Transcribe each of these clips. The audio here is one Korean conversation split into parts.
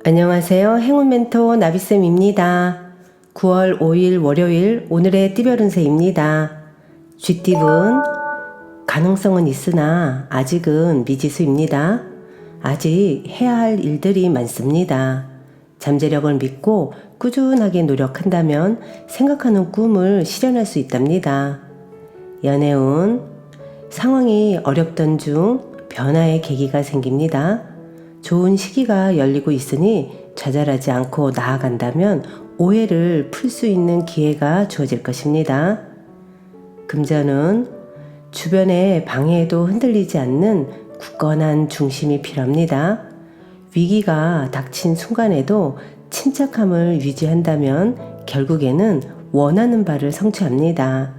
안녕하세요. 행운 멘토 나비쌤입니다. 9월 5일 월요일 오늘의 띠별 운세입니다. 쥐띠분 가능성은 있으나 아직은 미지수입니다. 아직 해야 할 일들이 많습니다. 잠재력을 믿고 꾸준하게 노력한다면 생각하는 꿈을 실현할 수 있답니다. 연애운 상황이 어렵던 중 변화의 계기가 생깁니다. 좋은 시기가 열리고 있으니 좌절하지 않고 나아간다면 오해를 풀 수 있는 기회가 주어질 것입니다. 금전은 주변의 방해에도 흔들리지 않는 굳건한 중심이 필요합니다. 위기가 닥친 순간에도 침착함을 유지한다면 결국에는 원하는 바를 성취합니다.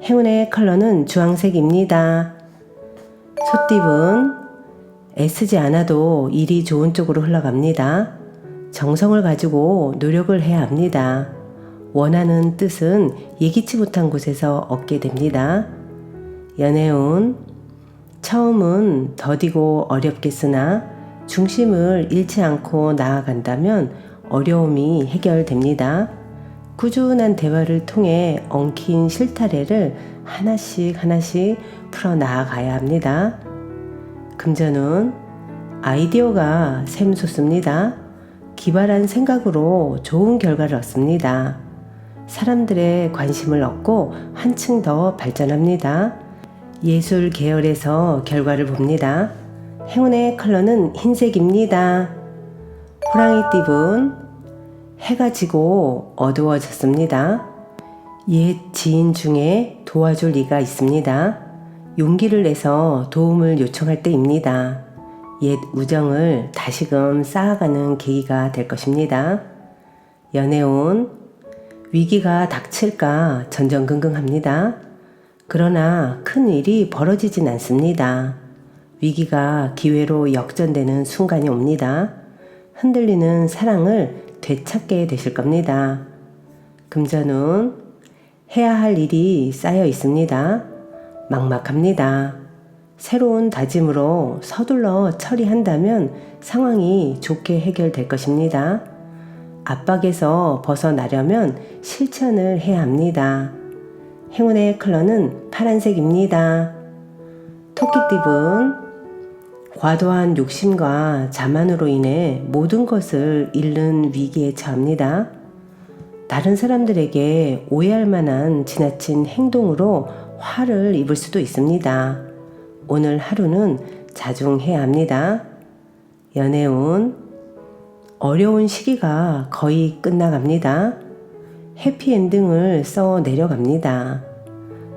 행운의 컬러는 주황색입니다. 소띠분 애쓰지 않아도 일이 좋은 쪽으로 흘러갑니다. 정성을 가지고 노력을 해야 합니다. 원하는 뜻은 예기치 못한 곳에서 얻게 됩니다. 연애운 처음은 더디고 어렵겠으나 중심을 잃지 않고 나아간다면 어려움이 해결됩니다. 꾸준한 대화를 통해 엉킨 실타래를 하나씩 풀어 나아가야 합니다. 금전은 아이디어가 샘솟습니다. 기발한 생각으로 좋은 결과를 얻습니다. 사람들의 관심을 얻고 한층 더 발전합니다. 예술 계열에서 결과를 봅니다. 행운의 컬러는 흰색입니다. 호랑이띠분 해가 지고 어두워졌습니다. 옛 지인 중에 도와줄 이가 있습니다. 용기를 내서 도움을 요청할 때입니다. 옛 우정을 다시금 쌓아가는 계기가 될 것입니다. 연애운 위기가 닥칠까 전전긍긍합니다. 그러나 큰 일이 벌어지진 않습니다. 위기가 기회로 역전되는 순간이 옵니다. 흔들리는 사랑을 되찾게 되실 겁니다. 금전운 해야 할 일이 쌓여 있습니다. 막막합니다. 새로운 다짐으로 서둘러 처리한다면 상황이 좋게 해결될 것입니다. 압박에서 벗어나려면 실천을 해야 합니다. 행운의 컬러는 파란색입니다. 토끼띠분 과도한 욕심과 자만으로 인해 모든 것을 잃는 위기에 처합니다. 다른 사람들에게 오해할 만한 지나친 행동으로 화를 입을 수도 있습니다. 오늘 하루는 자중해야 합니다. 연애운 어려운 시기가 거의 끝나갑니다. 해피엔딩을 써 내려갑니다.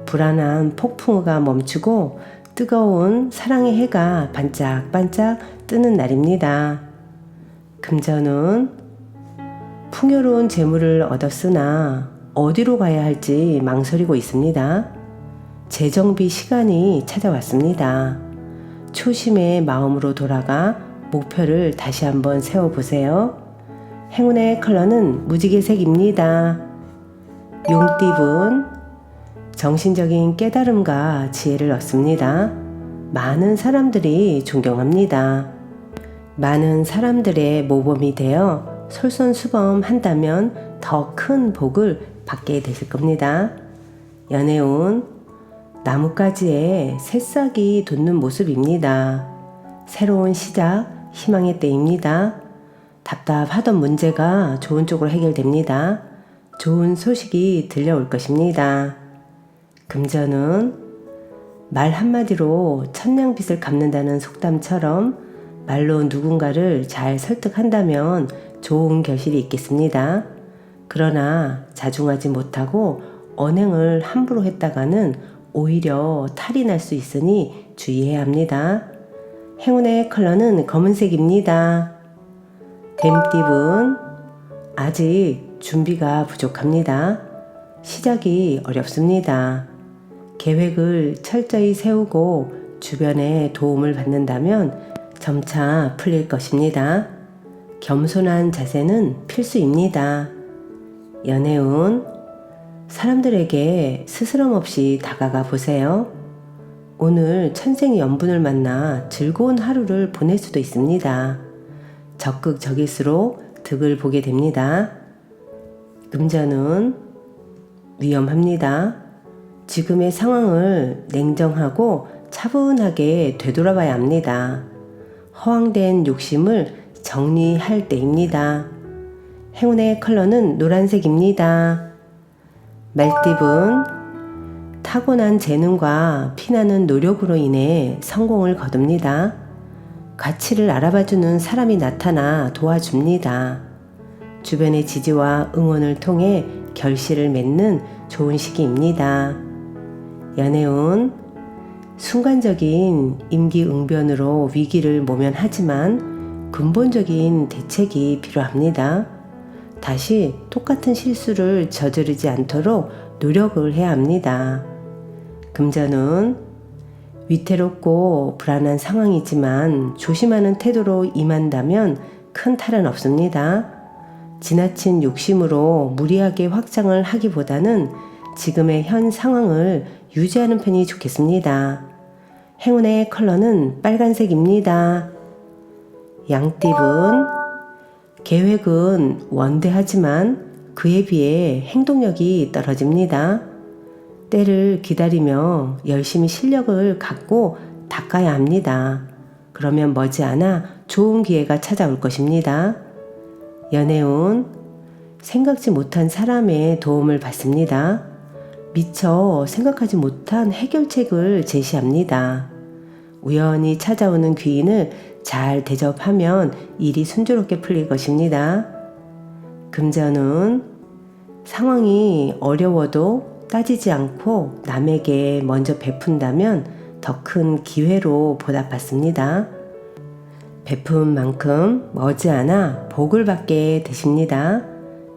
불안한 폭풍우가 멈추고 뜨거운 사랑의 해가 반짝반짝 뜨는 날입니다. 금전운 풍요로운 재물을 얻었으나 어디로 가야 할지 망설이고 있습니다. 재정비 시간이 찾아왔습니다. 초심의 마음으로 돌아가 목표를 다시 한번 세워보세요. 행운의 컬러는 무지개색입니다. 용띠분 정신적인 깨달음과 지혜를 얻습니다. 많은 사람들이 존경합니다. 많은 사람들의 모범이 되어 솔선수범한다면 더 큰 복을 받게 되실 겁니다. 연애운 나뭇가지에 새싹이 돋는 모습입니다. 새로운 시작, 희망의 때입니다. 답답하던 문제가 좋은 쪽으로 해결됩니다. 좋은 소식이 들려올 것입니다. 금전은 말 한마디로 천냥빚을 갚는다는 속담처럼 말로 누군가를 잘 설득한다면 좋은 결실이 있겠습니다. 그러나 자중하지 못하고 언행을 함부로 했다가는 오히려 탈이 날 수 있으니 주의해야 합니다. 행운의 컬러는 검은색입니다. 뱀띠분 아직 준비가 부족합니다. 시작이 어렵습니다. 계획을 철저히 세우고 주변의 도움을 받는다면 점차 풀릴 것입니다. 겸손한 자세는 필수입니다. 연애운 사람들에게 스스럼 없이 다가가 보세요. 오늘 천생연분을 만나 즐거운 하루를 보낼 수도 있습니다. 적극적일수록 득을 보게 됩니다. 금전운 위험합니다. 지금의 상황을 냉정하고 차분하게 되돌아봐야 합니다. 허황된 욕심을 정리할 때입니다. 행운의 컬러는 노란색입니다. 말띠분, 타고난 재능과 피나는 노력으로 인해 성공을 거둡니다. 가치를 알아봐주는 사람이 나타나 도와줍니다. 주변의 지지와 응원을 통해 결실을 맺는 좋은 시기입니다. 연애운, 순간적인 임기응변으로 위기를 모면하지만 근본적인 대책이 필요합니다. 다시 똑같은 실수를 저지르지 않도록 노력을 해야 합니다. 금전운, 위태롭고 불안한 상황이지만 조심하는 태도로 임한다면 큰 탈은 없습니다. 지나친 욕심으로 무리하게 확장을 하기보다는 지금의 현 상황을 유지하는 편이 좋겠습니다. 행운의 컬러는 빨간색입니다. 양띠분, 계획은 원대하지만 그에 비해 행동력이 떨어집니다. 때를 기다리며 열심히 실력을 갖고 닦아야 합니다. 그러면 머지않아 좋은 기회가 찾아올 것입니다. 연애운, 생각지 못한 사람의 도움을 받습니다. 미처 생각하지 못한 해결책을 제시합니다. 우연히 찾아오는 귀인을 잘 대접하면 일이 순조롭게 풀릴 것입니다. 금전운, 상황이 어려워도 따지지 않고 남에게 먼저 베푼다면 더 큰 기회로 보답받습니다. 베푼 만큼 머지않아 복을 받게 되십니다.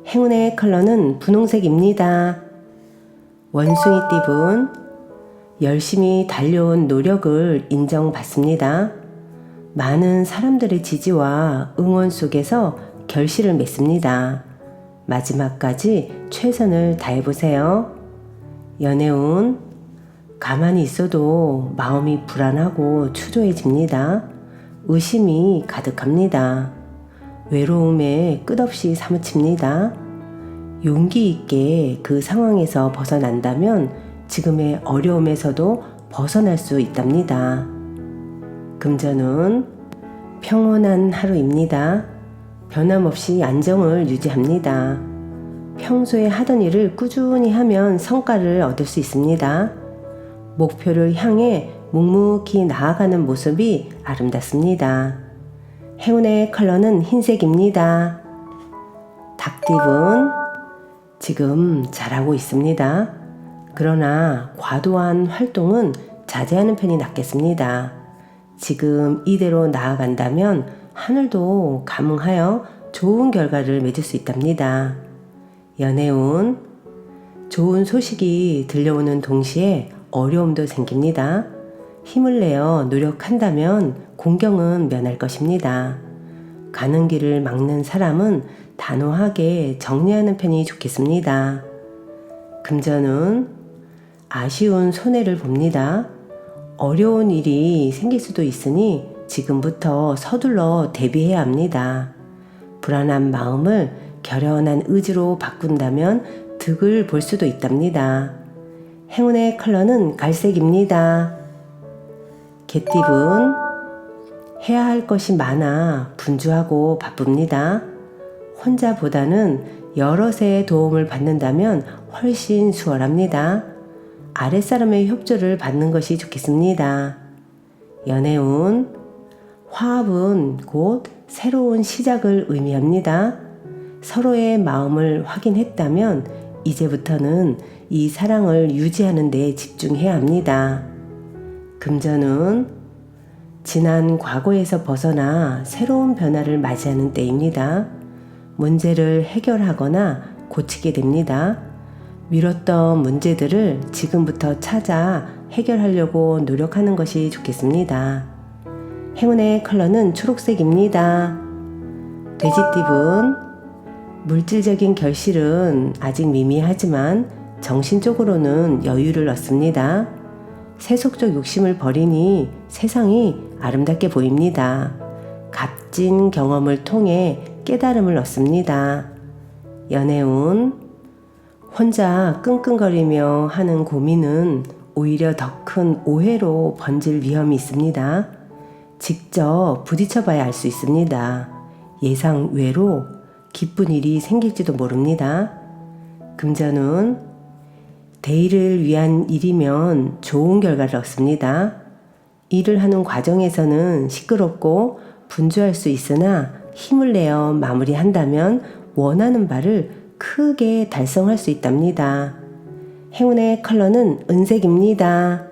행운의 컬러는 분홍색입니다. 원숭이띠분, 열심히 달려온 노력을 인정받습니다. 많은 사람들의 지지와 응원 속에서 결실을 맺습니다. 마지막까지 최선을 다해보세요. 연애운, 가만히 있어도 마음이 불안하고 초조해집니다. 의심이 가득합니다. 외로움에 끝없이 사무칩니다. 용기 있게 그 상황에서 벗어난다면 지금의 어려움에서도 벗어날 수 있답니다. 금전운, 평온한 하루입니다. 변함없이 안정을 유지합니다. 평소에 하던 일을 꾸준히 하면 성과를 얻을 수 있습니다. 목표를 향해 묵묵히 나아가는 모습이 아름답습니다. 행운의 컬러는 흰색입니다. 닭띠분, 지금 잘하고 있습니다. 그러나 과도한 활동은 자제하는 편이 낫겠습니다. 지금 이대로 나아간다면 하늘도 감응하여 좋은 결과를 맺을 수 있답니다. 연애운, 좋은 소식이 들려오는 동시에 어려움도 생깁니다. 힘을 내어 노력한다면 공경은 면할 것입니다. 가는 길을 막는 사람은 단호하게 정리하는 편이 좋겠습니다. 금전운, 아쉬운 손해를 봅니다. 어려운 일이 생길 수도 있으니 지금부터 서둘러 대비해야 합니다. 불안한 마음을 결연한 의지로 바꾼다면 득을 볼 수도 있답니다. 행운의 컬러는 갈색입니다. 개띠분, 해야 할 것이 많아 분주하고 바쁩니다. 혼자보다는 여럿의 도움을 받는다면 훨씬 수월합니다. 아랫사람의 협조를 받는 것이 좋겠습니다. 연애운, 화합은 곧 새로운 시작을 의미합니다. 서로의 마음을 확인했다면 이제부터는 이 사랑을 유지하는 데 집중해야 합니다. 금전운, 지난 과거에서 벗어나 새로운 변화를 맞이하는 때입니다. 문제를 해결하거나 고치게 됩니다. 미뤘던 문제들을 지금부터 찾아 해결하려고 노력하는 것이 좋겠습니다. 행운의 컬러는 초록색입니다. 돼지띠분, 물질적인 결실은 아직 미미하지만 정신적으로는 여유를 얻습니다. 세속적 욕심을 버리니 세상이 아름답게 보입니다. 값진 경험을 통해 깨달음을 얻습니다. 연애운 혼자 끙끙거리며 하는 고민은 오히려 더 큰 오해로 번질 위험이 있습니다. 직접 부딪혀봐야 알 수 있습니다. 예상 외로 기쁜 일이 생길지도 모릅니다. 금전운 대의를 위한 일이면 좋은 결과를 얻습니다. 일을 하는 과정에서는 시끄럽고 분주할 수 있으나 힘을 내어 마무리한다면 원하는 바를 크게 달성할 수 있답니다. 행운의 컬러는 은색입니다.